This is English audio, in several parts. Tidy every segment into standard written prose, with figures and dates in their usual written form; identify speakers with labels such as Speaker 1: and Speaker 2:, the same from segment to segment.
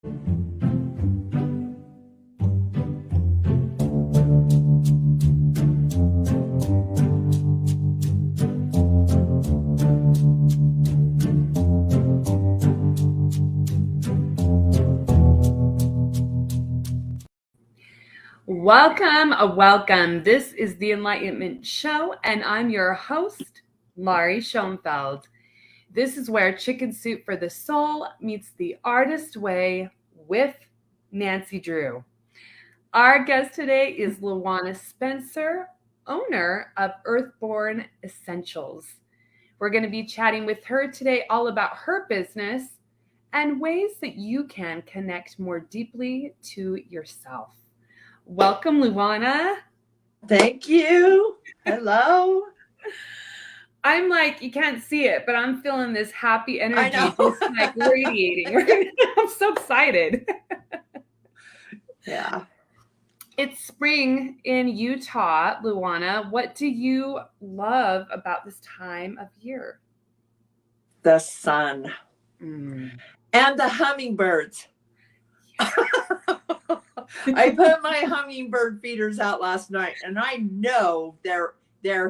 Speaker 1: Welcome. This is the Enlightenment Show, and I'm your host, Laurie Schoenfeld. This is where Chicken Soup for the Soul meets the artist way with Nancy Drew. Our guest today is Lawanna Spencer, owner of Earthborn Essentials. We're going to be chatting with her today all about her business and ways that you can connect more deeply to yourself. Welcome, Lawanna.
Speaker 2: Thank you. Hello.
Speaker 1: I'm like, you can't see it, but I'm feeling this happy energy just like radiating right now. I'm so excited.
Speaker 2: Yeah.
Speaker 1: It's spring in Utah, Lawanna. What do you love about this time of year?
Speaker 2: The sun. And the hummingbirds. I put my hummingbird feeders out last night, and I know they're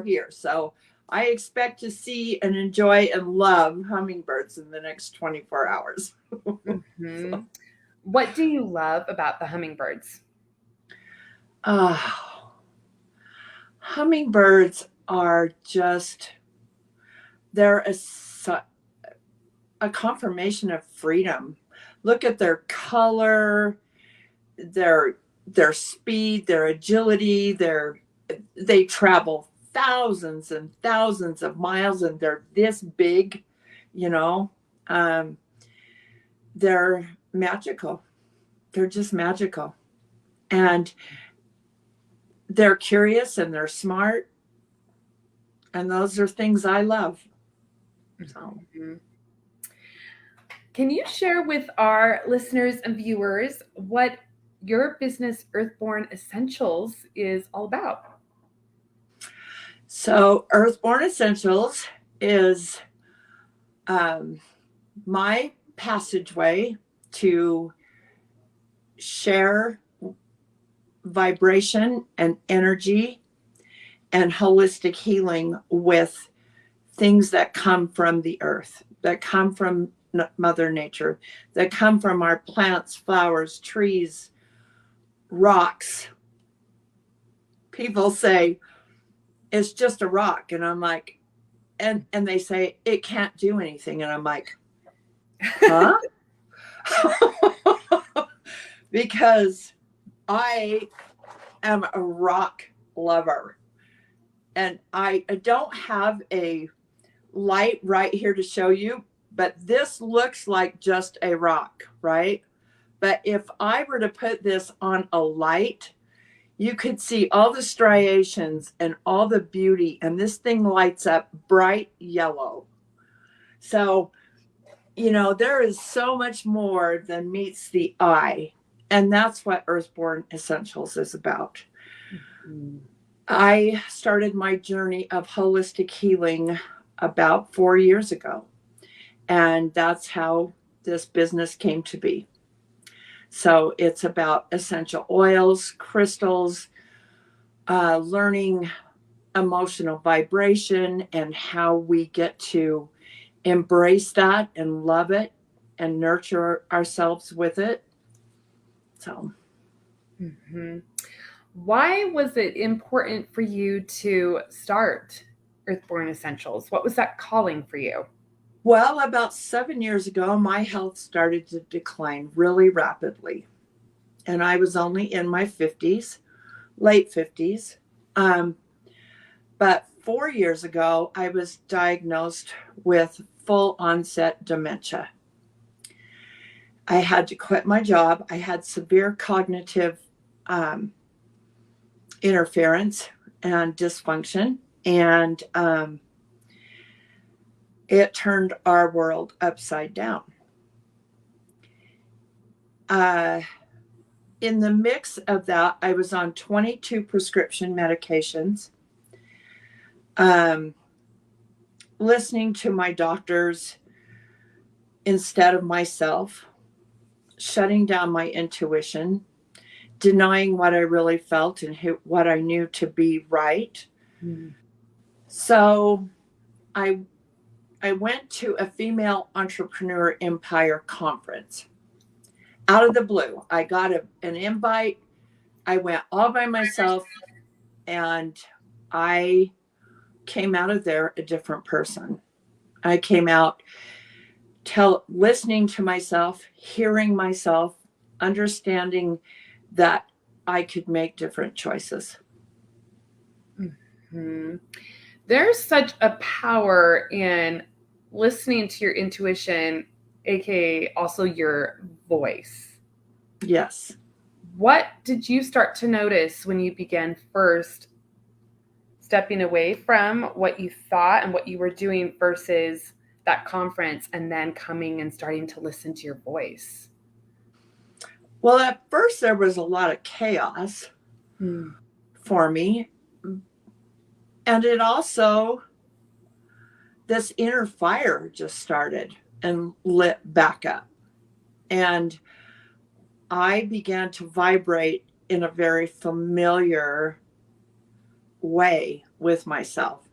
Speaker 2: here. So I expect to see and enjoy and love hummingbirds in the next 24 hours.
Speaker 1: So. What do you love about the hummingbirds?
Speaker 2: Hummingbirds are just, they're a confirmation of freedom. Look at their color, their speed, their agility, they travel thousands and thousands of miles, and they're this big, they're magical. They're just magical. And they're curious and they're smart. And those are things I love. So.
Speaker 1: Can you share with our listeners and viewers what your business, Earthborn Essentials, is all about?
Speaker 2: So Earthborn Essentials is my passageway to share vibration and energy and holistic healing with things that come from the earth, that come from Mother Nature, that come from our plants, flowers, trees, rocks. People say it's just a rock, and I'm like, and they say it can't do anything, and I'm like, huh? Because I am a rock lover, and I don't have a light right here to show you, but this looks like just a rock, right? But if I were to put this on a light, you could see all the striations and all the beauty, and this thing lights up bright yellow. So, there is so much more than meets the eye, and that's what Earthborn Essentials is about. I started my journey of holistic healing about 4 years ago, and that's how this business came to be. So it's about essential oils, crystals, learning emotional vibration and how we get to embrace that and love it and nurture ourselves with it. So.
Speaker 1: Why was it important for you to start Earthborn Essentials? What was that calling for you?
Speaker 2: Well, about 7 years ago, my health started to decline really rapidly. And I was only in my 50s, late 50s. But 4 years ago, I was diagnosed with full onset dementia. I had to quit my job. I had severe cognitive interference and dysfunction. And it turned our world upside down. In the mix of that, I was on 22 prescription medications, listening to my doctors instead of myself, shutting down my intuition, denying what I really felt and what I knew to be right.
Speaker 1: Mm.
Speaker 2: So I went to a female entrepreneur empire conference out of the blue. I got an invite. I went all by myself, and I came out of there a different person. I came out listening to myself, hearing myself, understanding that I could make different choices.
Speaker 1: Mm-hmm. There's such a power in listening to your intuition, aka also your voice.
Speaker 2: Yes.
Speaker 1: What did you start to notice when you began first stepping away from what you thought and what you were doing versus that conference, and then coming and starting to listen to your voice?
Speaker 2: Well, at first there was a lot of chaos for me. And it also, this inner fire just started and lit back up. And I began to vibrate in a very familiar way with myself.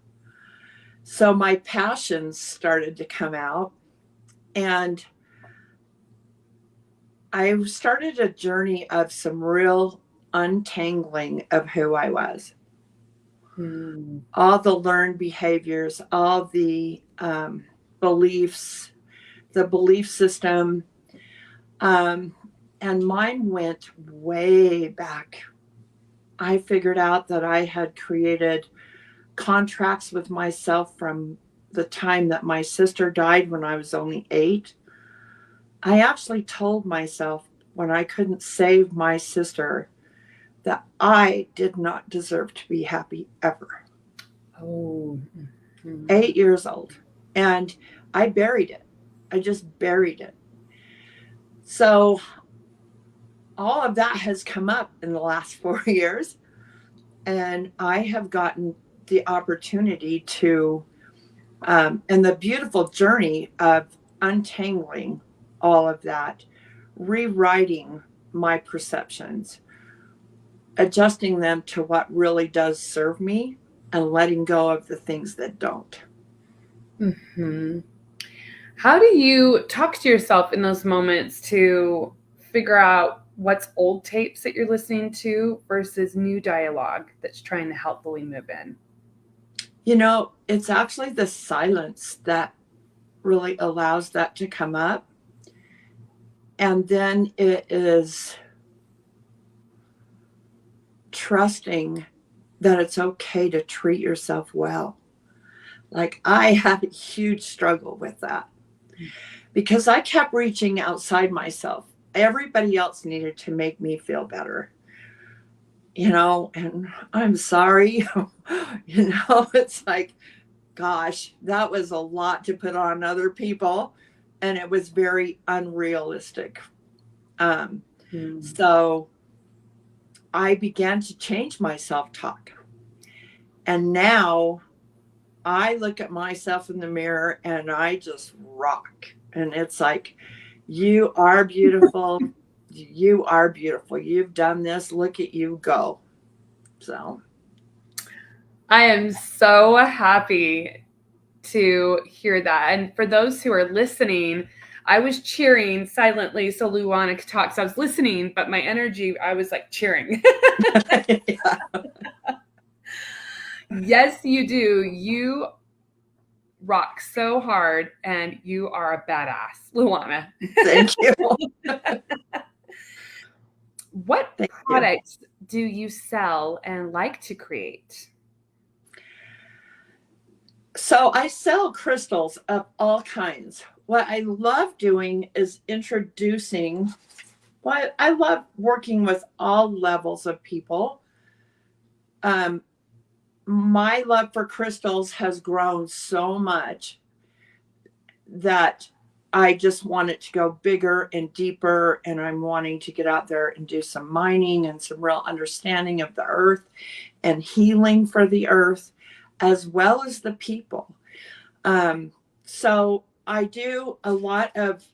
Speaker 2: So my passions started to come out, and I started a journey of some real untangling of who I was. All the learned behaviors, all the beliefs, the belief system. And mine went way back. I figured out that I had created contracts with myself from the time that my sister died when I was only 8. I actually told myself when I couldn't save my sister that I did not deserve to be happy ever.
Speaker 1: Oh.
Speaker 2: 8 years old. And I buried it. I just buried it. So all of that has come up in the last 4 years. And I have gotten the opportunity to, and the beautiful journey of untangling all of that, rewriting my perceptions, adjusting them to what really does serve me, and letting go of the things that don't.
Speaker 1: Mm-hmm. How do you talk to yourself in those moments to figure out what's old tapes that you're listening to versus new dialogue that's trying to helpfully move in?
Speaker 2: You know, it's actually the silence that really allows that to come up. And then it is trusting that it's okay to treat yourself well. Like, I had a huge struggle with that because I kept reaching outside myself. Everybody else needed to make me feel better, you know, and I'm sorry, you know, it's like, gosh, that was a lot to put on other people, and it was very unrealistic. So I began to change my self-talk. And now I look at myself in the mirror and I just rock. And it's like, you are beautiful. You are beautiful. You've done this. Look at you go. So
Speaker 1: I am so happy to hear that. And for those who are listening, I was cheering silently so Lawanna could talk. So I was listening, but my energy, I was like cheering.
Speaker 2: yeah.
Speaker 1: Yes, you do. You rock so hard, and you are a badass, Lawanna.
Speaker 2: Thank you.
Speaker 1: What products do you sell and like to create?
Speaker 2: So I sell crystals of all kinds. What I love doing is introducing, well, I love working with all levels of people. My love for crystals has grown so much that I just want it to go bigger and deeper. And I'm wanting to get out there and do some mining and some real understanding of the earth and healing for the earth, as well as the people. So I do a lot of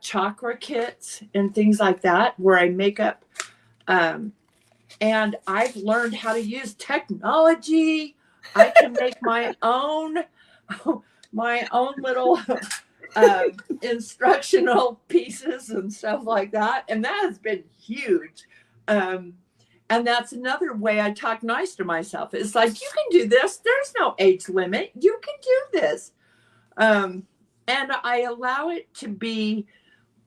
Speaker 2: chakra kits and things like that where I make up, and I've learned how to use technology. I can make my own little instructional pieces and stuff like that, and that has been huge. And that's another way I talk nice to myself. It's like, you can do this. There's no age limit. You can do this. And I allow it to be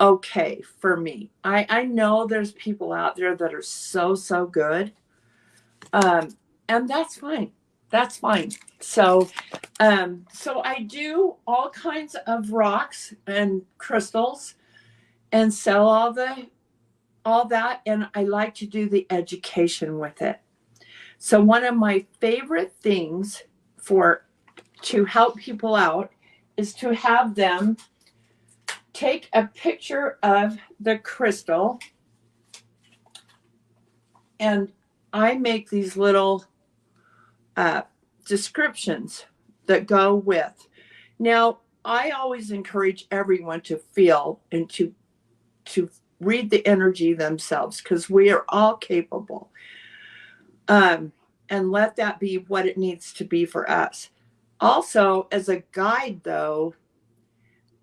Speaker 2: okay for me. I know there's people out there that are so good. And that's fine. That's fine. So I do all kinds of rocks and crystals and sell all that, and I like to do the education with it. So one of my favorite things to help people out is to have them take a picture of the crystal, and I make these little descriptions that go with. Now, I always encourage everyone to feel and to read the energy themselves, because we are all capable. And let that be what it needs to be for us. Also, as a guide, though,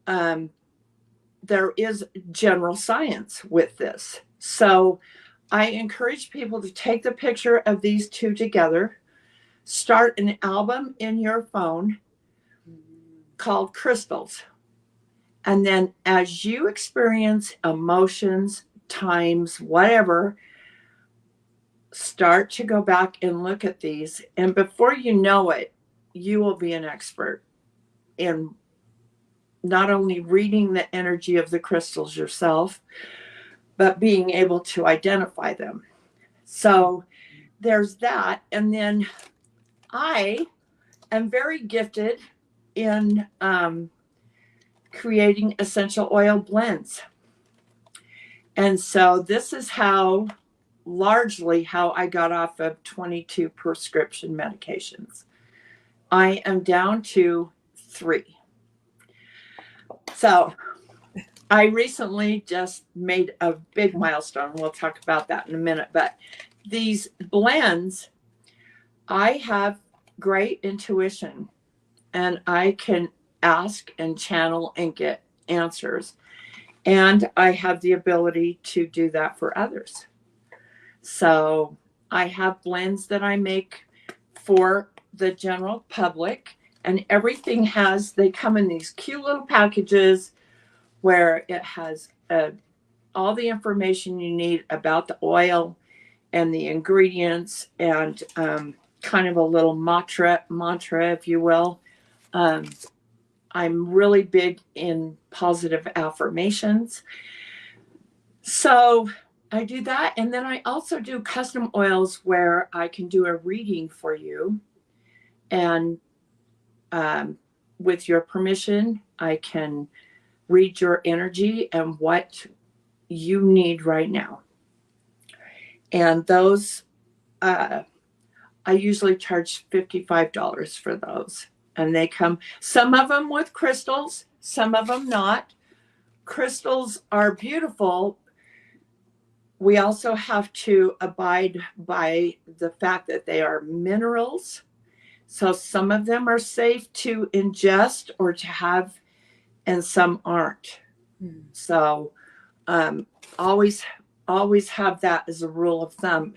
Speaker 2: there is general science with this. So I encourage people to take the picture of these two together, start an album in your phone called Crystals. And then as you experience emotions, times, whatever, start to go back and look at these. And before you know it, you will be an expert in not only reading the energy of the crystals yourself, but being able to identify them. So there's that. And then I am very gifted in creating essential oil blends. And so this is largely how I got off of 22 prescription medications. I am down to 3. So I recently just made a big milestone. We'll talk about that in a minute. But these blends, I have great intuition, and I can ask and channel and get answers. And I have the ability to do that for others. So I have blends that I make for the general public, and everything they come in these cute little packages where it has all the information you need about the oil and the ingredients, and kind of a little mantra, if you will. I'm really big in positive affirmations. So I do that. And then I also do custom oils where I can do a reading for you. And with your permission, I can read your energy and what you need right now. And those, I usually charge $55 for those. And they come, some of them with crystals, some of them not. Crystals are beautiful. We also have to abide by the fact that they are minerals. So some of them are safe to ingest or to have, and some aren't. So always have that as a rule of thumb.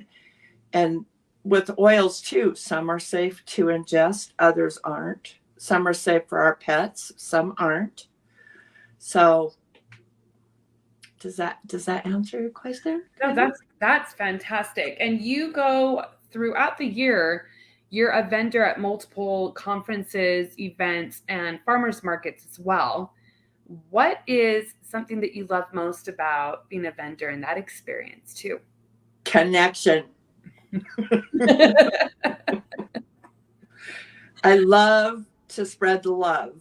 Speaker 2: And with oils too, some are safe to ingest, others aren't. Some are safe for our pets, some aren't. So does that answer your question?
Speaker 1: No, that's fantastic. And you go throughout the year, you're a vendor at multiple conferences, events, and farmers markets as well. What is something that you love most about being a vendor in that experience too?
Speaker 2: Connection. I love to spread the love,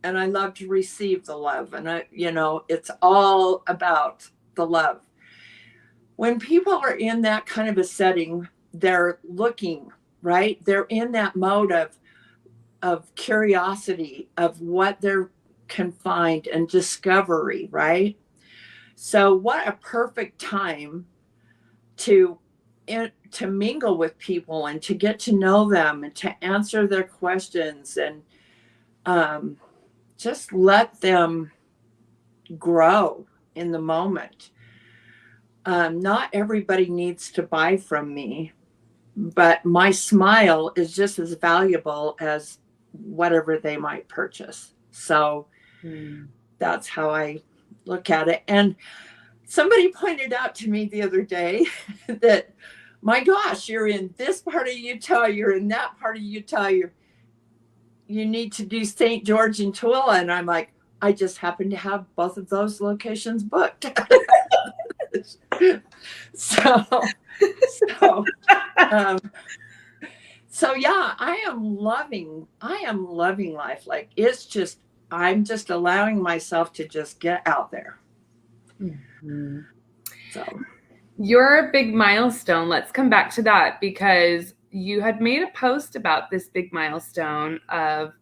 Speaker 2: and I love to receive the love. And it's all about the love. When people are in that kind of a setting, they're looking, right? They're in that mode of curiosity of what they're confined and discovery, right? So what a perfect time to mingle with people and to get to know them and to answer their questions and just let them grow in the moment. Not everybody needs to buy from me, but my smile is just as valuable as whatever they might purchase. So that's how I look at it. And somebody pointed out to me the other day that, my gosh, you're in this part of Utah, you're in that part of Utah, you need to do St. George and Tooele. And I'm like, I just happen to have both of those locations booked. So yeah, I am loving life. Like, it's just, I'm just allowing myself to just get out there.
Speaker 1: Mm-hmm.
Speaker 2: So
Speaker 1: your big milestone, let's come back to that, because you had made a post about this big milestone of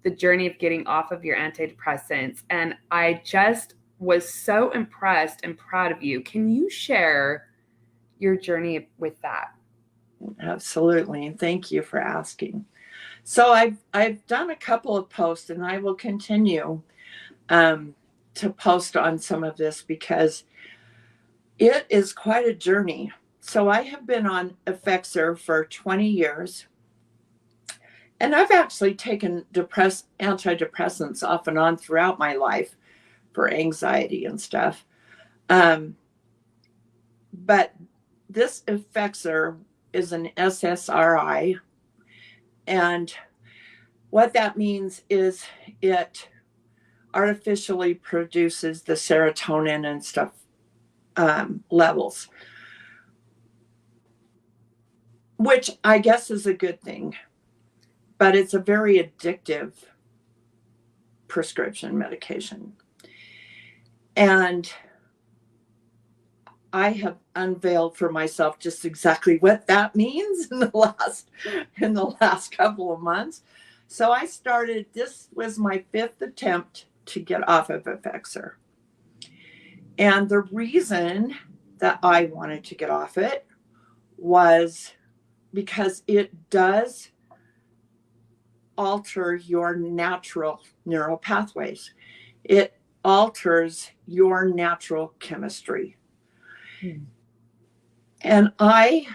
Speaker 1: the journey of getting off of your antidepressants. And I just was so impressed and proud of you. Can you share your journey with that?
Speaker 2: Absolutely. And thank you for asking. So I've done a couple of posts, and I will continue to post on some of this because it is quite a journey. So I have been on Effexor for 20 years. And I've actually taken antidepressants off and on throughout my life for anxiety and stuff. But this Effexor is an SSRI. And what that means is it artificially produces the serotonin and stuff levels, which I guess is a good thing. But it's a very addictive prescription medication. And I have unveiled for myself just exactly what that means in the last couple of months. So this was my 5th attempt to get off of Effexor. And the reason that I wanted to get off it was because it does alter your natural neural pathways. It alters your natural chemistry. And I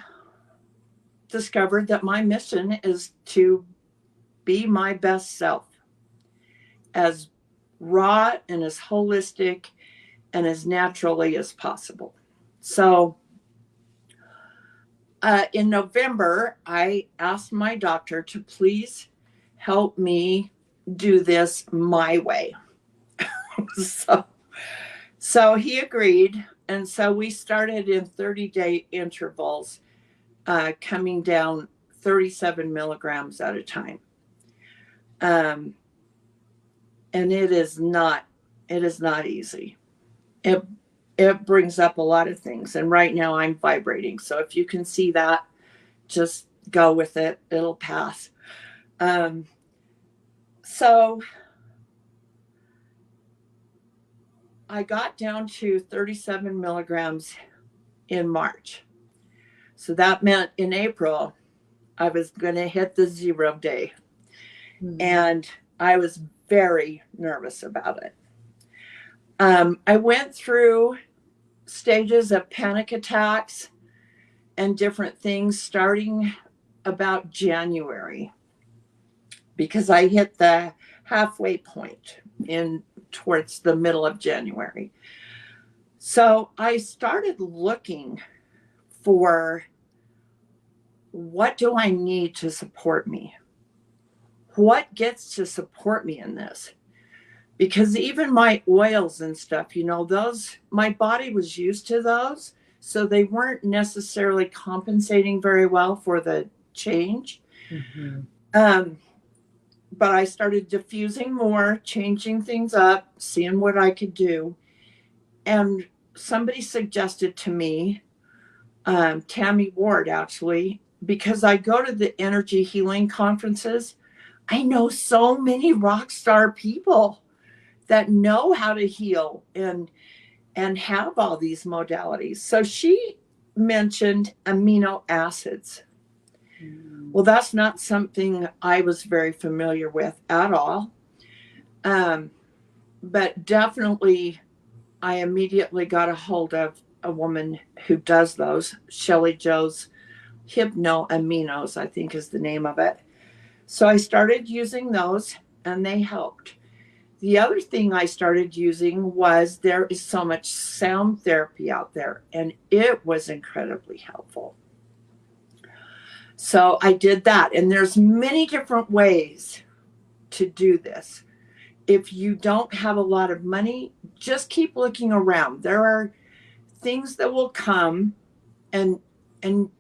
Speaker 2: discovered that my mission is to be my best self, as raw and as holistic and as naturally as possible. So in November, I asked my doctor to please help me do this my way. So he agreed. And so we started in 30-day intervals, coming down 37 milligrams at a time. And it is not easy. It brings up a lot of things. And right now I'm vibrating. So if you can see that, just go with it. It'll pass. So I got down to 37 milligrams in March. So that meant in April, I was going to hit the 0 day. And I was very nervous about it. I went through stages of panic attacks and different things starting about January, because I hit the halfway point towards the middle of January. So I started looking for, what do I need to support me? What gets to support me in this? Because even my oils and stuff, those, my body was used to those. So they weren't necessarily compensating very well for the change. But I started diffusing more, changing things up, seeing what I could do. And somebody suggested to me, Tammy Ward, actually, because I go to the energy healing conferences. I know so many rock star people that know how to heal and have all these modalities. So she mentioned amino acids. Well, that's not something I was very familiar with at all. But definitely, I immediately got a hold of a woman who does those, Shelley Joe's Hypno Aminos, I think is the name of it. So I started using those and they helped. The other thing I started using was there is so much sound therapy out there, and it was incredibly helpful. So I did that, and there's many different ways to do this. If you don't have a lot of money, just keep looking around. There are things that will come and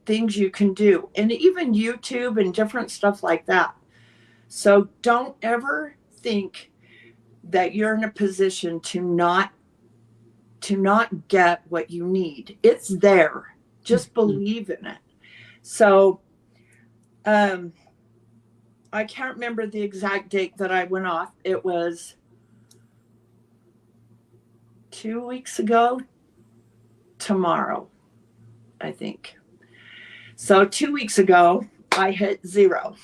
Speaker 2: things you can do, and even YouTube and different stuff like that. So don't ever think that you're in a position to not get what you need. It's there. Just believe in it. So I can't remember the exact date that I went off. It was 2 weeks ago tomorrow, I think. So 2 weeks ago, I hit 0.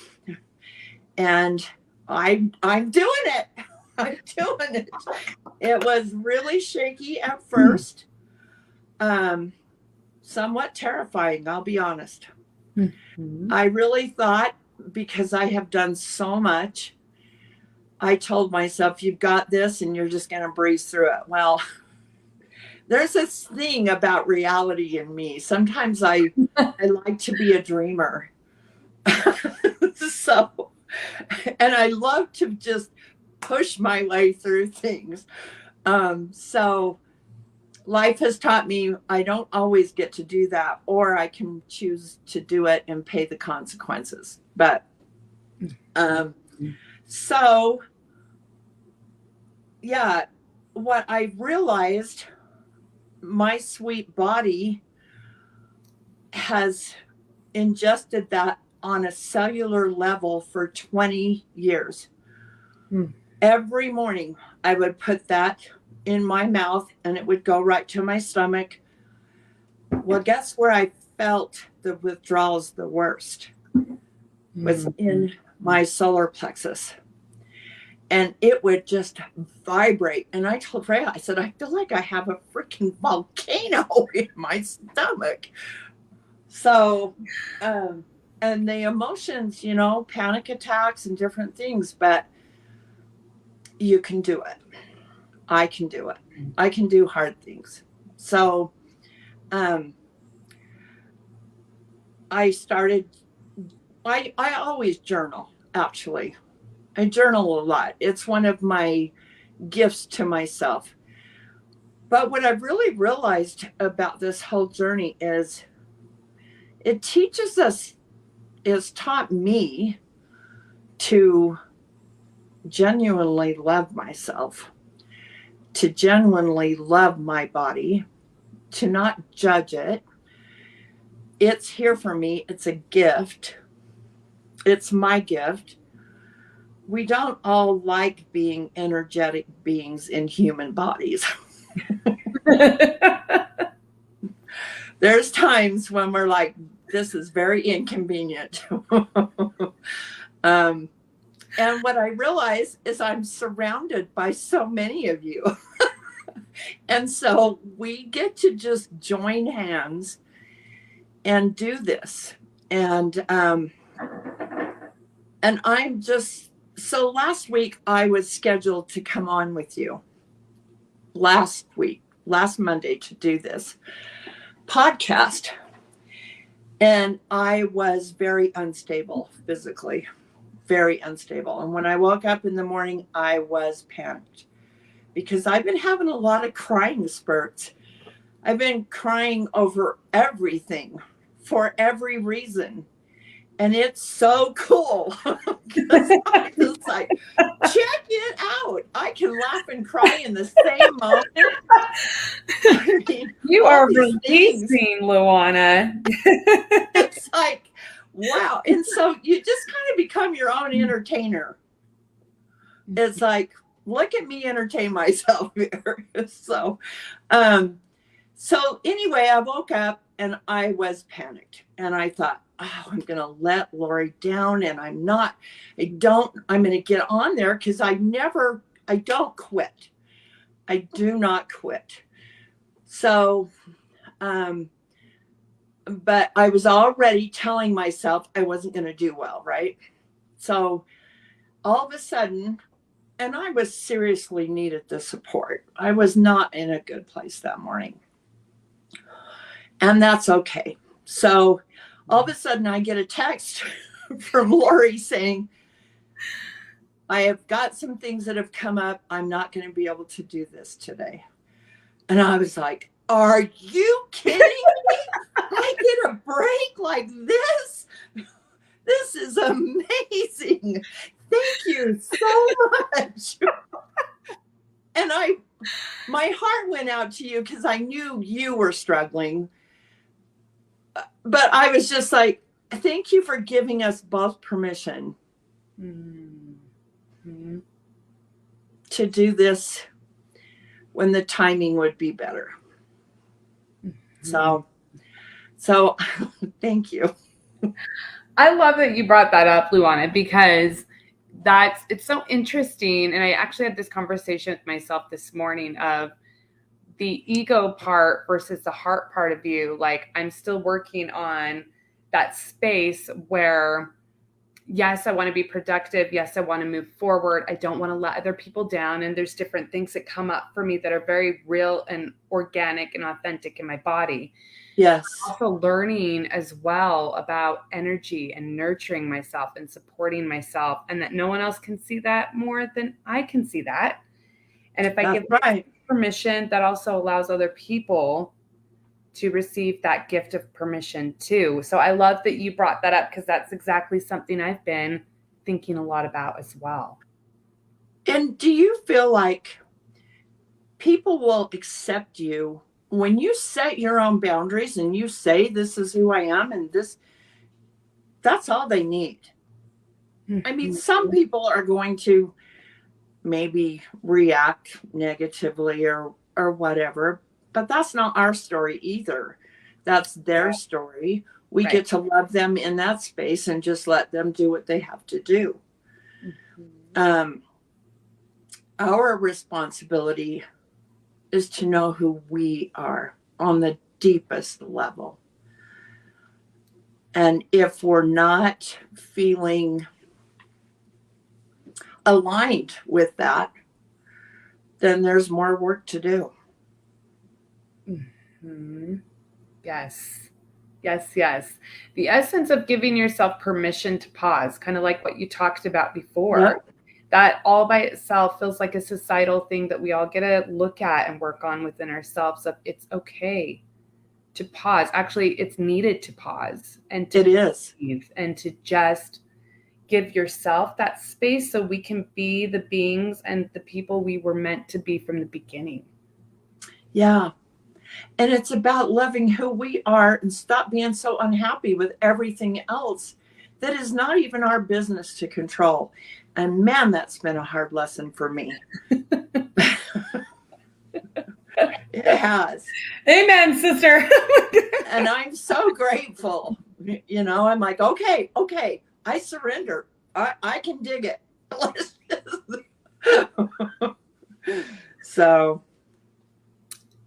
Speaker 2: And I'm doing it. I'm doing it. It was really shaky at first. Somewhat terrifying, I'll be honest. I really thought, because I have done so much, I told myself, you've got this and you're just going to breeze through it. Well, there's this thing about reality in me. Sometimes I like to be a dreamer. So, and I love to just push my way through things. So life has taught me I don't always get to do that, or I can choose to do it and pay the consequences. But so yeah, what I realized, my sweet body has ingested that on a cellular level for 20 years. Every morning I would put that in my mouth and it would go right to my stomach. Well, guess where I felt the withdrawals the worst? Was in my solar plexus. And it would just vibrate. And I told Freya, I said, I feel like I have a freaking volcano in my stomach. So, and the emotions, panic attacks and different things, but you can do it. I can do it. I can do hard things. So, I always journal, actually. I journal a lot. It's one of my gifts to myself. But what I've really realized about this whole journey is it teaches us, it's taught me to genuinely love myself, to genuinely love my body, to not judge it. It's here for me. It's a gift. It's my gift. We don't all like being energetic beings in human bodies. There's times when we're like, this is very inconvenient. And what I realize is I'm surrounded by so many of you. And so we get to just join hands and do this. And I'm just, so last week I was scheduled to come on with you. Last Monday, to do this podcast. And I was very unstable physically, very unstable. And when I woke up in the morning, I was panicked because I've been having a lot of crying spurts. I've been crying over everything for every reason. And it's so cool because I'm just like, check it out. I can laugh and cry in the same moment. I mean,
Speaker 1: you are releasing, Lawanna.
Speaker 2: It's like, wow. And so you just kind of become your own entertainer. It's like, look at me entertain myself here. So anyway, I woke up and I was panicked, and I thought, oh, I'm going to let Lori down, and I'm going to get on there, because I don't quit. I do not quit. So, but I was already telling myself I wasn't going to do well, right? So all of a sudden, and I was seriously needed the support. I was not in a good place that morning. And that's okay. So all of a sudden I get a text from Lori saying, I have got some things that have come up. I'm not going to be able to do this today. And I was like, are you kidding me? I get a break like this? This is amazing. Thank you so much. And my heart went out to you, because I knew you were struggling. But I was just like, thank you for giving us both permission to do this when the timing would be better. So thank you.
Speaker 1: I love that you brought that up, Lawanna, because it's so interesting. And I actually had this conversation with myself this morning of the ego part versus the heart part of you. Like, I'm still working on that space where, yes, I want to be productive. Yes, I want to move forward. I don't want to let other people down. And there's different things that come up for me that are very real and organic and authentic in my body.
Speaker 2: Yes.
Speaker 1: Also learning as well about energy and nurturing myself and supporting myself, and that no one else can see that more than I can see that. And if I give permission, that also allows other people to receive that gift of permission too. So I love that you brought that up, because that's exactly something I've been thinking a lot about as well.
Speaker 2: And do you feel like people will accept you when you set your own boundaries and you say, this is who I am, and that's all they need? I mean, some people are going to maybe react negatively or whatever, but that's not our story either. That's their story. We get to love them in that space and just let them do what they have to do. Our responsibility is to know who we are on the deepest level. And if we're not feeling aligned with that, then there's more work to do.
Speaker 1: Yes. The essence of giving yourself permission to pause, kind of like what you talked about before. Yep. That all by itself feels like a societal thing that we all get to look at and work on within ourselves. Of it's okay to pause. Actually, it's needed to pause and to breathe and to just give yourself that space so we can be the beings and the people we were meant to be from the beginning.
Speaker 2: Yeah. And it's about loving who we are and stop being so unhappy with everything else that is not even our business to control. And man, that's been a hard lesson for me. It has.
Speaker 1: Amen, sister.
Speaker 2: And I'm so grateful. You know, I'm like, okay, I surrender. I can dig it. So.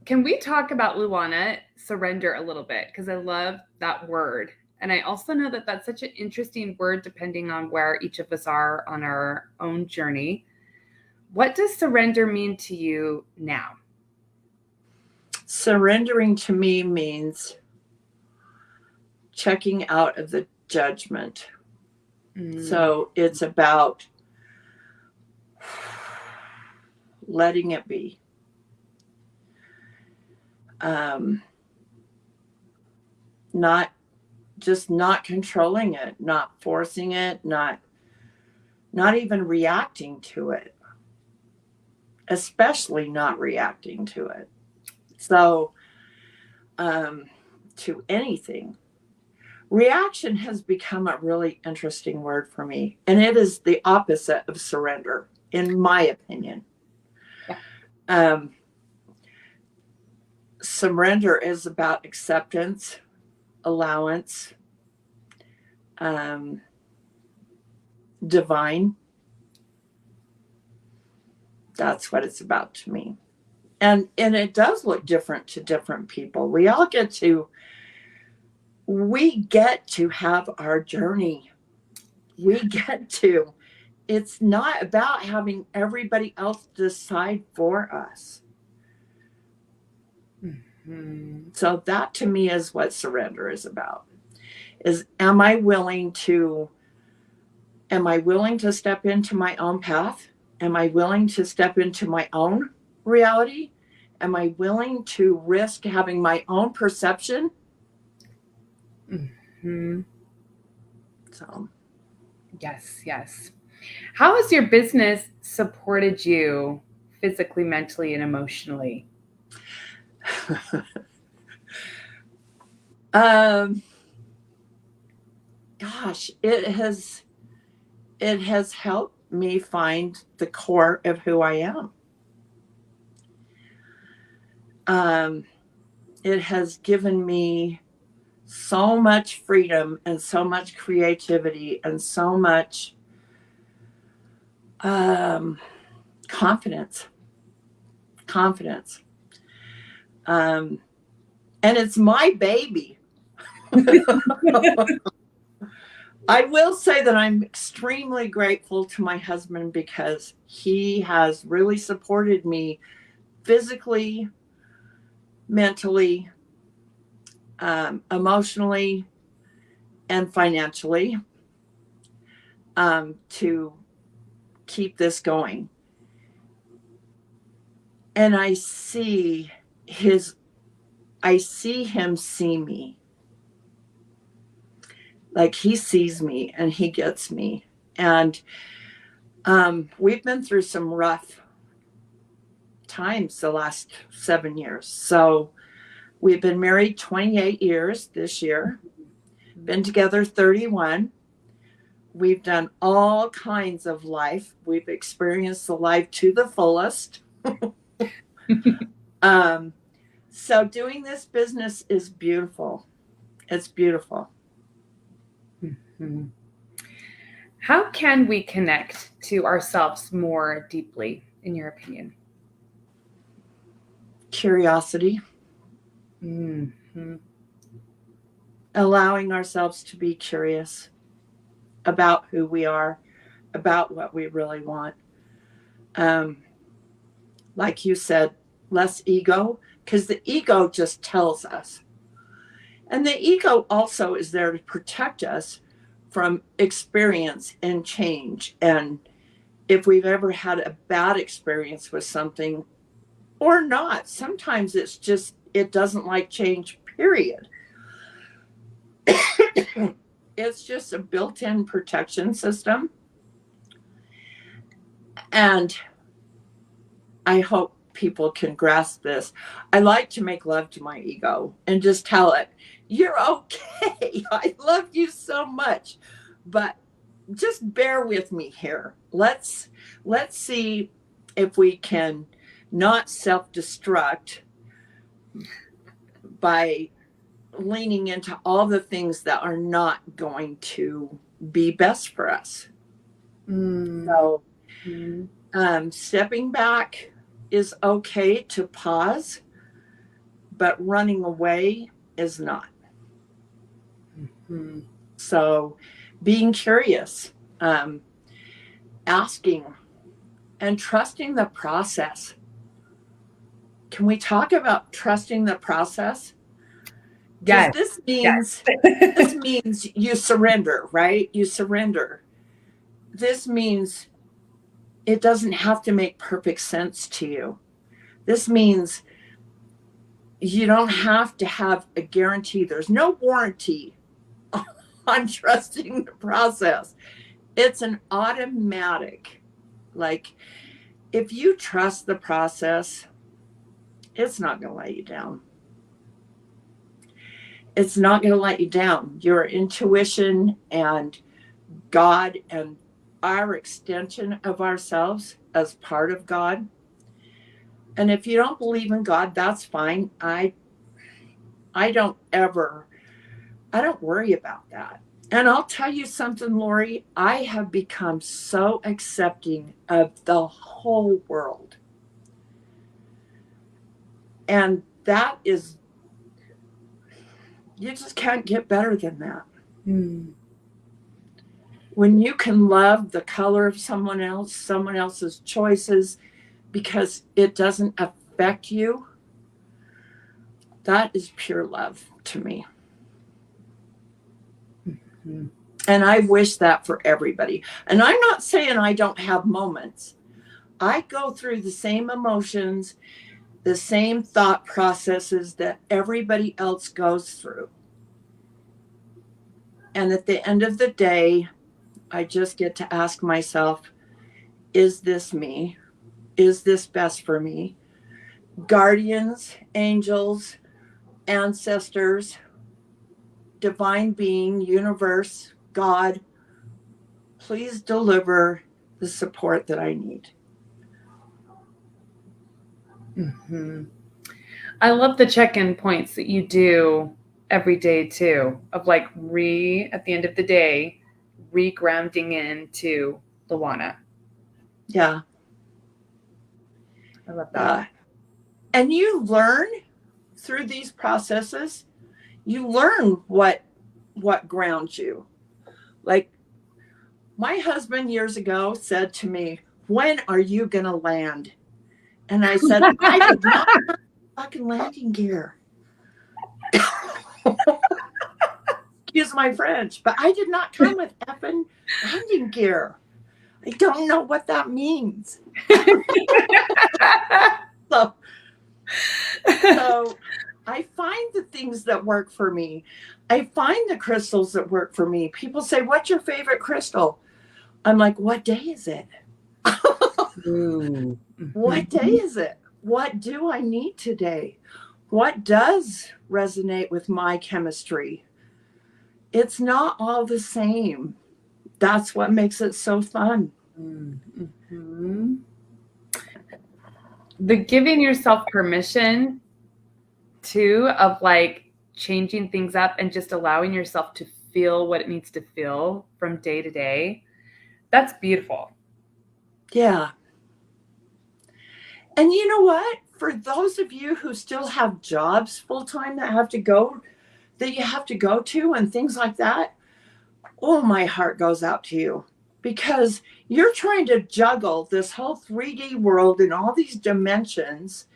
Speaker 1: Can we talk about, Lawanna, surrender a little bit? Because I love that word. And I also know that that's such an interesting word depending on where each of us are on our own journey. What does surrender mean to you now?
Speaker 2: Surrendering to me means checking out of the judgment. So it's about letting it be. Not controlling it, not forcing it, not even reacting to it, especially not reacting to it. So, to anything, reaction has become a really interesting word for me, and it is the opposite of surrender. in my opinion.
Speaker 1: Yeah.
Speaker 2: Surrender is about acceptance, allowance, divine. That's what it's about to me. And it does look different to different people. We get to have our journey. It's not about having everybody else decide for us.
Speaker 1: Mm-hmm.
Speaker 2: So that to me is what surrender is about. Am I willing to step into my own path? Am I willing to step into my own reality? Am I willing to risk having my own perception?
Speaker 1: Mm-hmm.
Speaker 2: So,
Speaker 1: Yes. How has your business supported you physically, mentally, and emotionally?
Speaker 2: Gosh, it has helped me find the core of who I am. It has given me so much freedom and so much creativity and so much confidence. And it's my baby. I will say that I'm extremely grateful to my husband because he has really supported me physically, mentally, emotionally, and financially to keep this going. And I see him see me. Like he sees me and he gets me. And we've been through some rough times the last 7 years. So we've been married 28 years this year, been together 31. We've done all kinds of life. We've experienced the life to the fullest. So doing this business is beautiful. It's beautiful.
Speaker 1: Mm-hmm. How can we connect to ourselves more deeply, in your opinion?
Speaker 2: Curiosity.
Speaker 1: Mm-hmm.
Speaker 2: Allowing ourselves to be curious about who we are, about what we really want. Like you said, less ego, because the ego just tells us. And the ego also is there to protect us from experience and change. And if we've ever had a bad experience with something or not, sometimes it's just, it doesn't like change, period. It's just a built-in protection system. And I hope people can grasp this. I like to make love to my ego and just tell it, you're okay. I love you so much, but just bear with me here. Let's see if we can not self-destruct by leaning into all the things that are not going to be best for us. So stepping back is okay to pause, but running away is not.
Speaker 1: Mm-hmm.
Speaker 2: So being curious, asking, and trusting the process. Can we talk about trusting the process?
Speaker 1: Yes.
Speaker 2: This means
Speaker 1: Yes.
Speaker 2: this means you surrender, right? You surrender. This means it doesn't have to make perfect sense to you. This means you don't have to have a guarantee. There's no warranty on trusting the process. It's an automatic. Like, if you trust the process, it's not going to let you down. It's not going to let you down. Your intuition and God and our extension of ourselves as part of God. And if you don't believe in God, that's fine. I don't worry about that. And I'll tell you something, Lori, I have become so accepting of the whole world. And that is, you just can't get better than that.
Speaker 1: Mm.
Speaker 2: When you can love the color of someone else's choices, because it doesn't affect you, that is pure love to me.
Speaker 1: Mm-hmm.
Speaker 2: And I wish that for everybody. And I'm not saying I don't have moments. I go through the same emotions, the same thought processes that everybody else goes through. And at the end of the day, I just get to ask myself, is this me? Is this best for me? Guardians, angels, ancestors, divine being, universe, God, please deliver the support that I need.
Speaker 1: Mm-hmm. I love the check-in points that you do every day too, of like at the end of the day, re-grounding into Lawanna.
Speaker 2: Yeah.
Speaker 1: I love that.
Speaker 2: And you learn through these processes, you learn what grounds you. Like my husband years ago said to me, when are you going to land? And I said, I did not have fucking landing gear. Excuse my French, but I did not come with effing landing gear. I don't know what that means. So I find the things that work for me. I find the crystals that work for me. People say, what's your favorite crystal? I'm like, what day is it? What day is it? What do I need today? What does resonate with my chemistry? It's not all the same. That's what makes it so fun.
Speaker 1: Mm-hmm. The giving yourself permission too, of like changing things up and just allowing yourself to feel what it needs to feel from day to day. That's beautiful.
Speaker 2: Yeah. And you know what? For those of you who still have jobs full-time that you have to go to and things like that, oh, my heart goes out to you, because you're trying to juggle this whole 3D world and all these dimensions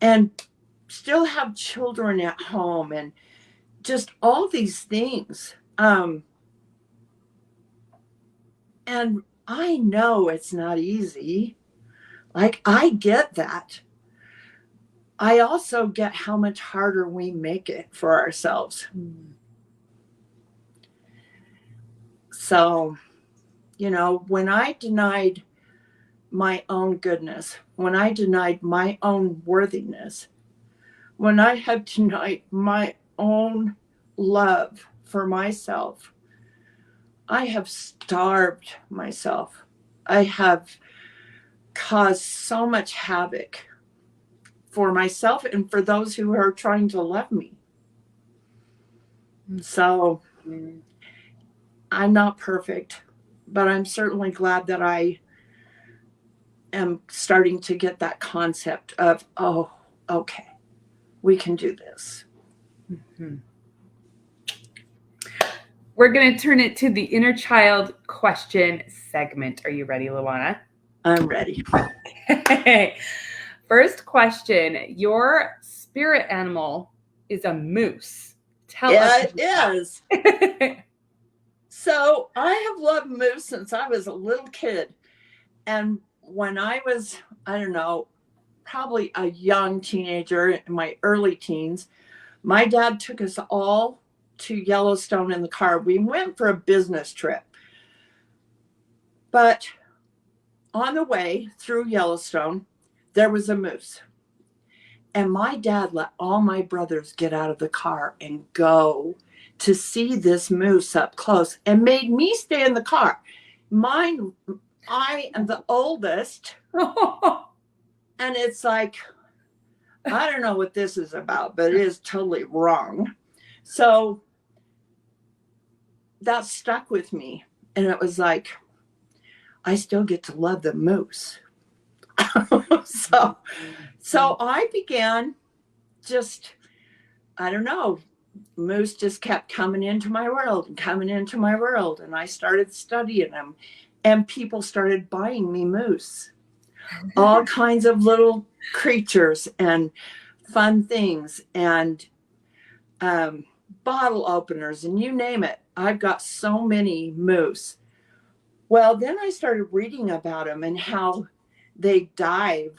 Speaker 2: and still have children at home and just all these things. And I know it's not easy. Like, I get that. I also get how much harder we make it for ourselves. So, when I denied my own goodness, when I denied my own worthiness, when I have denied my own love for myself, I have starved myself. I have caused so much havoc for myself and for those who are trying to love me. So I'm not perfect, but I'm certainly glad that I am starting to get that concept of, oh, okay, we can do this.
Speaker 1: Mm-hmm. We're going to turn it to the inner child question segment. Are you ready, Lawanna?
Speaker 2: I'm ready.
Speaker 1: First question. Your spirit animal is a moose. Tell us.
Speaker 2: It is. So I have loved moose since I was a little kid. And when I was, I don't know, probably a young teenager in my early teens, my dad took us all to Yellowstone in the car. We went for a business trip. But on the way through Yellowstone, there was a moose. And my dad let all my brothers get out of the car and go to see this moose up close and made me stay in the car. Mine, I am the oldest. And it's like, I don't know what this is about, but it is totally wrong. So that stuck with me. And it was like, I still get to love the moose. So I began just, I don't know, moose just kept coming into my world and coming into my world. And I started studying them, and people started buying me moose. All kinds of little creatures and fun things and bottle openers and you name it. I've got so many moose. Well, then I started reading about them and how they dive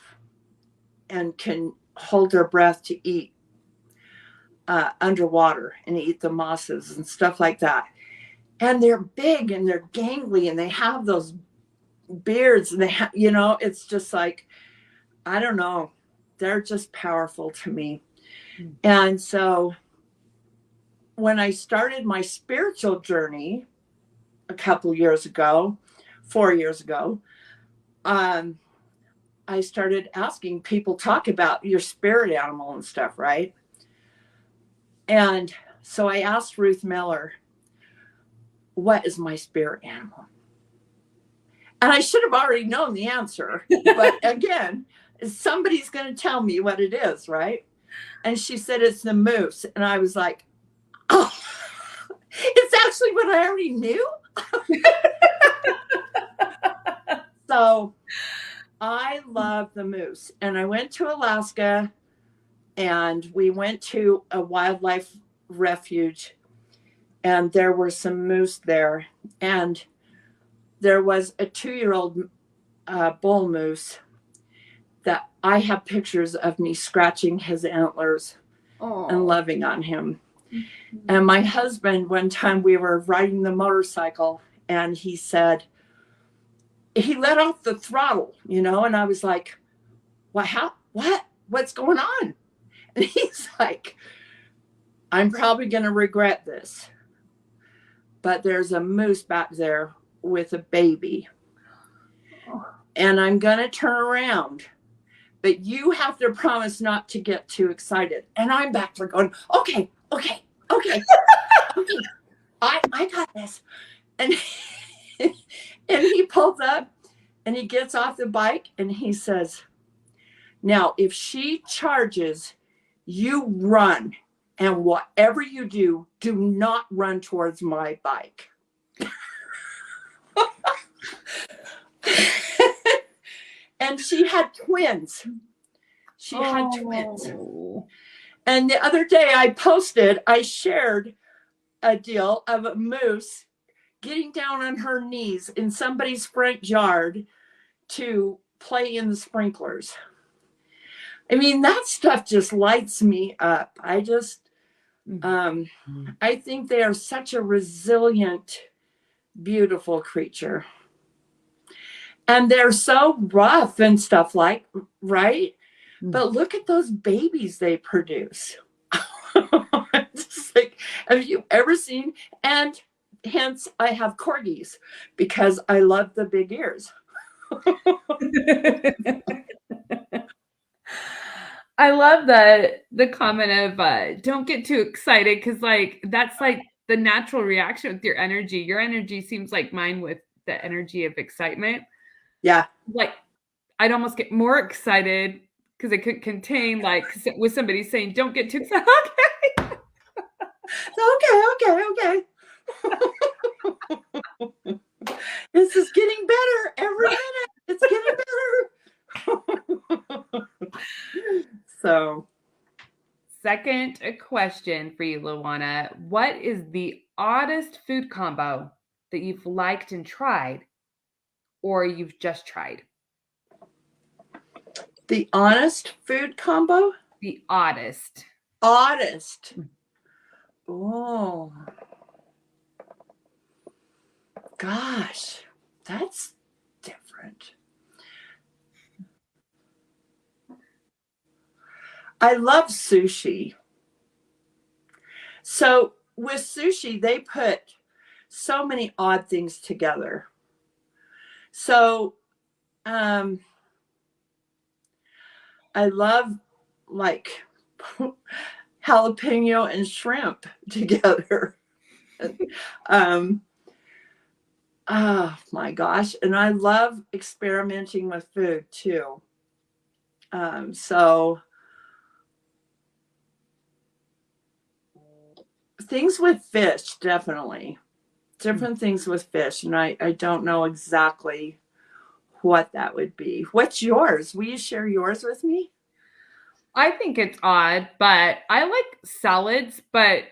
Speaker 2: and can hold their breath to eat underwater and eat the mosses and stuff like that. And they're big and they're gangly and they have those beards and they have, you know, it's just like, I don't know. They're just powerful to me. And so when I started my spiritual journey a couple years ago, 4 years ago, I started asking people, talk about your spirit animal and stuff, right? And so I asked Ruth Miller, what is my spirit animal? And I should have already known the answer. But again, somebody's going to tell me what it is, right? And she said, it's the moose. And I was like, oh, it's actually what I already knew. So I love the moose. And I went to Alaska and we went to a wildlife refuge and there were some moose there. And there was a 2-year-old bull moose that I have pictures of me scratching his antlers and loving on him. Mm-hmm. And my husband, one time we were riding the motorcycle and he said, he let off the throttle, you know, and I was like, what's going on? And he's like, I'm probably going to regret this, but there's a moose back there with a baby and I'm going to turn around, but you have to promise not to get too excited. And I'm back there going, okay. I got this. And and he pulls up and he gets off the bike and he says, now, if she charges, you run. And whatever you do, do not run towards my bike. And she had twins. Had twins. And the other day I shared a deal of a moose getting down on her knees in somebody's front yard to play in the sprinklers. I mean, that stuff just lights me up. I think they are such a resilient, beautiful creature. And they're so rough and stuff like, right? But look at those babies they produce. Just like, have you ever seen? And hence I have corgis because I love the big ears.
Speaker 1: I love the comment of don't get too excited, because like that's like the natural reaction with your energy. Your energy seems like mine with the energy of excitement.
Speaker 2: Yeah.
Speaker 1: Like I'd almost get more excited because I couldn't contain, like with somebody saying, don't get too excited.
Speaker 2: Okay. This is getting better every minute. It's getting better. So,
Speaker 1: second question for you, Lawanna. What is the oddest food combo that you've liked and tried, or you've just tried?
Speaker 2: The honest food combo?
Speaker 1: The oddest.
Speaker 2: Oddest. Oh. Gosh, that's different. I love sushi. So with sushi, they put so many odd things together. So I love like jalapeno and shrimp together. um, oh my gosh. And I love experimenting with food too. So things with fish, definitely. Different things with fish. And I don't know exactly what that would be. What's yours? Will you share yours with me?
Speaker 1: I think it's odd, but I like salads, but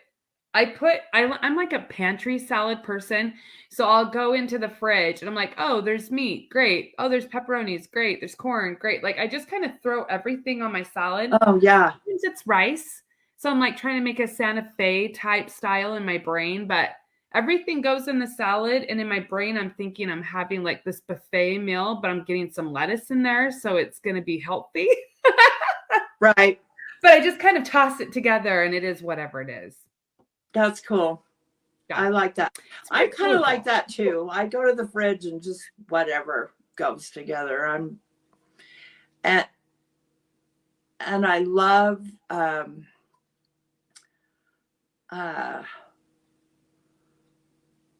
Speaker 1: I'm like a pantry salad person. So I'll go into the fridge and I'm like, oh, there's meat. Great. Oh, there's pepperonis. Great. There's corn. Great. Like I just kind of throw everything on my salad.
Speaker 2: Oh, yeah.
Speaker 1: Sometimes it's rice. So I'm like trying to make a Santa Fe type style in my brain, but everything goes in the salad. And in my brain, I'm thinking I'm having like this buffet meal, but I'm getting some lettuce in there. So it's going to be healthy.
Speaker 2: Right.
Speaker 1: But I just kind of toss it together and it is whatever it is.
Speaker 2: That's cool.
Speaker 1: Yeah.
Speaker 2: I like that. I kind of like that too. I go to the fridge and just whatever goes together. And I love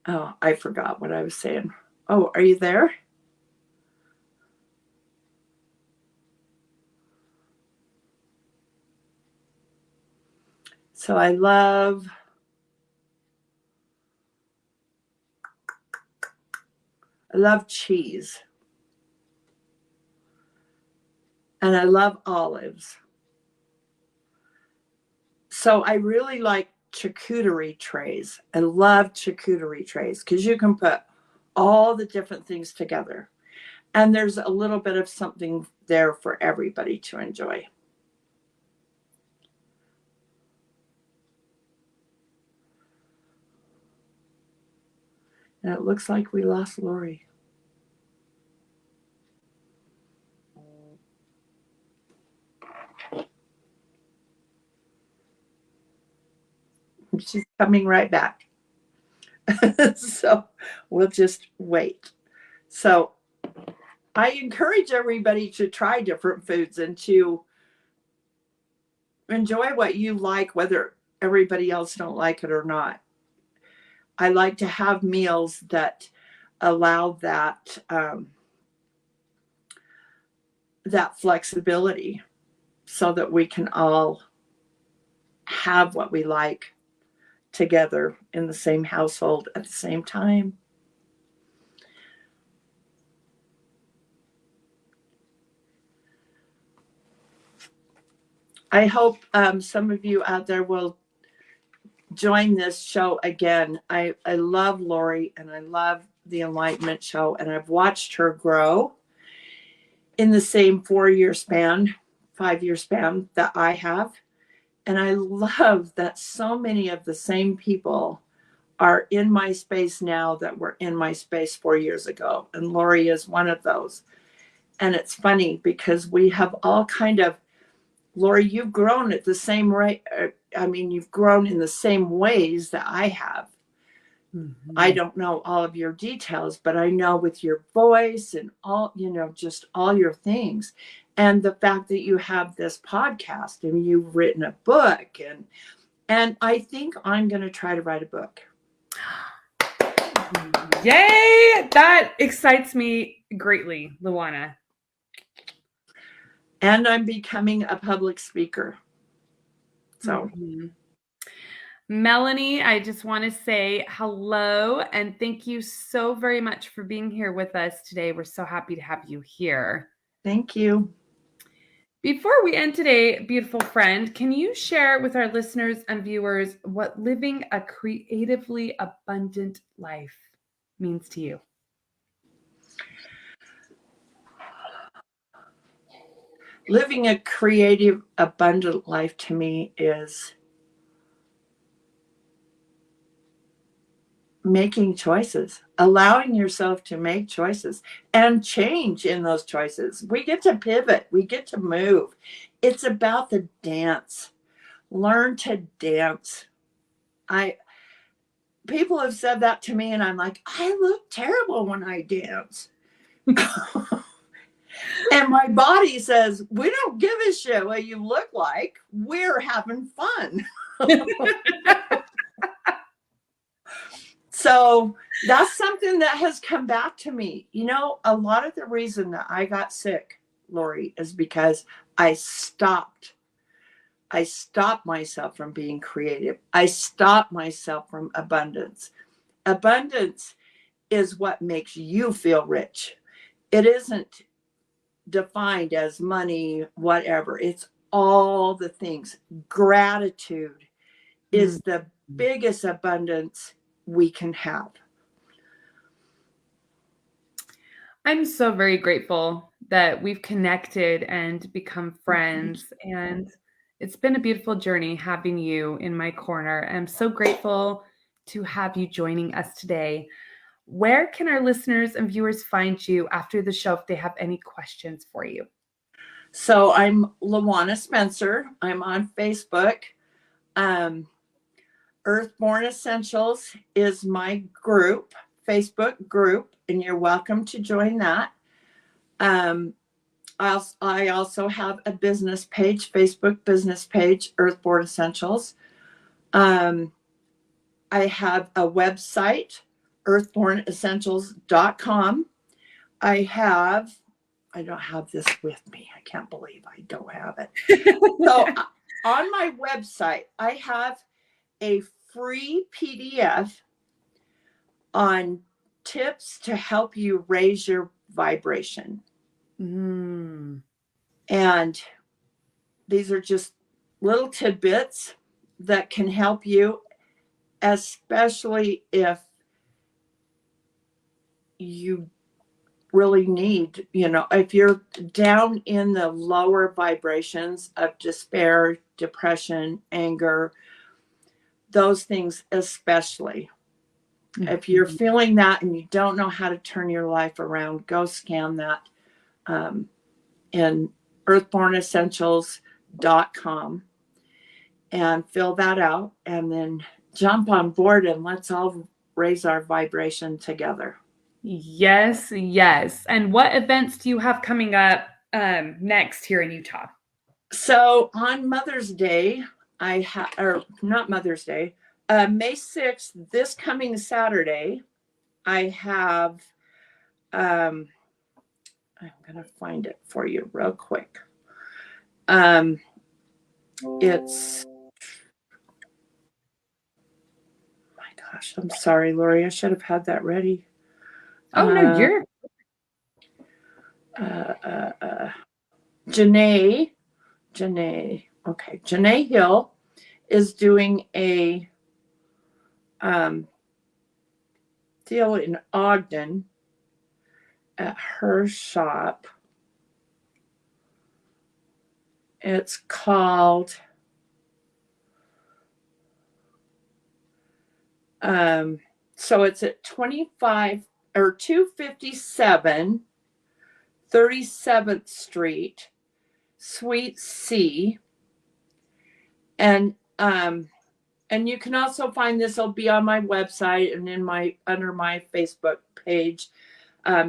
Speaker 2: oh, I forgot what I was saying. Oh, are you there? So I love cheese. And I love olives. So I really like charcuterie trays. I love charcuterie trays because you can put all the different things together. And there's a little bit of something there for everybody to enjoy. And it looks like we lost Lori. She's coming right back. So we'll just wait. So I encourage everybody to try different foods and to enjoy what you like, whether everybody else don't like it or not. I like to have meals that allow that that flexibility so that we can all have what we like together in the same household at the same time. I hope some of you out there will join this show again. I love Lori and I love the Enlightenment Show, and I've watched her grow in the same 4-year span, 5-year span that I have. And I love that so many of the same people are in my space now that were in my space 4 years ago. And Lori is one of those. And it's funny because we have all kind of, Lori, you've grown at the same rate. I mean, you've grown in the same ways that I have. Mm-hmm. I don't know all of your details, but I know with your voice and all, just all your things. And the fact that you have this podcast and you've written a book. And I think I'm going to try to write a book.
Speaker 1: Yay! That excites me greatly, Lawanna.
Speaker 2: And I'm becoming a public speaker. So,
Speaker 1: Melanie, I just want to say hello and thank you so very much for being here with us today. We're so happy to have you here.
Speaker 2: Thank you.
Speaker 1: Before we end today, beautiful friend, can you share with our listeners and viewers what living a creatively abundant life means to you?
Speaker 2: Living a creative, abundant life to me is making choices, allowing yourself to make choices and change in those choices. We get to pivot, we get to move. It's about the dance. Learn to dance. People have said that to me and I'm like, I look terrible when I dance. And my body says, we don't give a shit what you look like. We're having fun. So that's something that has come back to me. You know, a lot of the reason that I got sick, Lori, is because I stopped myself from being creative. I stopped myself from abundance. Abundance is what makes you feel rich. It isn't defined as money, whatever. It's all the things. Gratitude is the biggest abundance we can have.
Speaker 1: I'm so very grateful that we've connected and become friends. And it's been a beautiful journey having you in my corner. I'm so grateful to have you joining us today. Where can our listeners and viewers find you after the show if they have any questions for you?
Speaker 2: So I'm Lawanna Spencer. I'm on Facebook. Earthborn Essentials is my group, Facebook group, and you're welcome to join that. I also have a business page, Facebook business page, Earthborn Essentials. I have a website, earthbornessentials.com. I don't have this with me. I can't believe I don't have it. So on my website, I have a free PDF on tips to help you raise your vibration. And these are just little tidbits that can help you, especially if you really need, if you're down in the lower vibrations of despair, depression, anger, those things especially. If you're feeling that and you don't know how to turn your life around, go scan that in earthbornessentials.com and fill that out, and then jump on board and let's all raise our vibration together.
Speaker 1: Yes, yes. And what events do you have coming up next here in Utah?
Speaker 2: So on Mother's Day, not Mother's Day, May 6th, this coming Saturday, I have, I'm going to find it for you real quick. It's, my gosh, I'm sorry, Lori, I should have had that ready.
Speaker 1: Oh, no, you're.
Speaker 2: Janae, okay, Janae Hill is doing a deal in Ogden at her shop. It's called so it's at 257 37th Street, Suite C. And you can also find this will be on my website and under my Facebook page.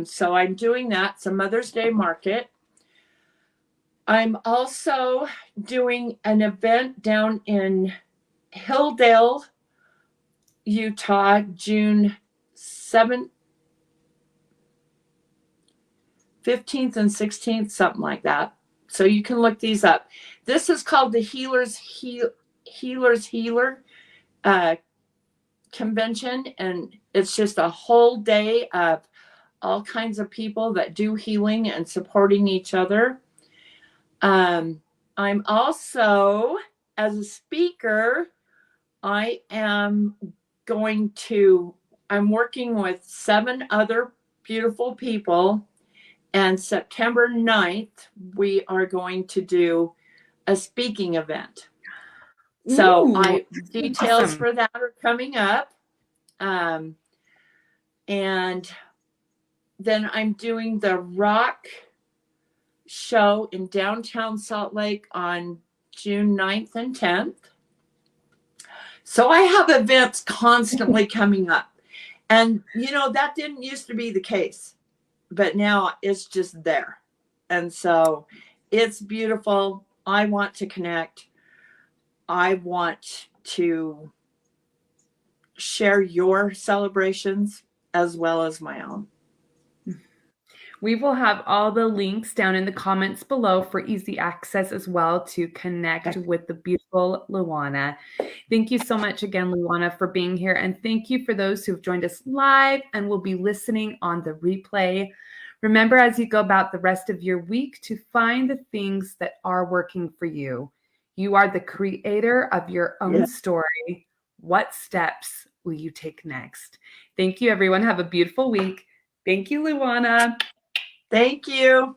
Speaker 2: So I'm doing that. It's a Mother's Day market. I'm also doing an event down in Hilldale, Utah, June 7th, 15th and 16th, something like that. So you can look these up. This is called the Healer's Healer convention, and it's just a whole day of all kinds of people that do healing and supporting each other. I'm also, as a speaker, I'm working with 7 other beautiful people, and September 9th, we are going to do a speaking event. So details awesome. For that are coming up. And then I'm doing the rock show in downtown Salt Lake on June 9th and 10th. So I have events constantly coming up. And, that didn't used to be the case. but now it's just there. And so it's beautiful. I want to connect. I want to share your celebrations as well as my own.
Speaker 1: We will have all the links down in the comments below for easy access as well to connect with the beautiful Lawanna. Thank you so much again, Lawanna, for being here. And thank you for those who've joined us live and will be listening on the replay. Remember, as you go about the rest of your week, to find the things that are working for you. You are the creator of your own story. What steps will you take next? Thank you, everyone. Have a beautiful week. Thank you, Lawanna.
Speaker 2: Thank you.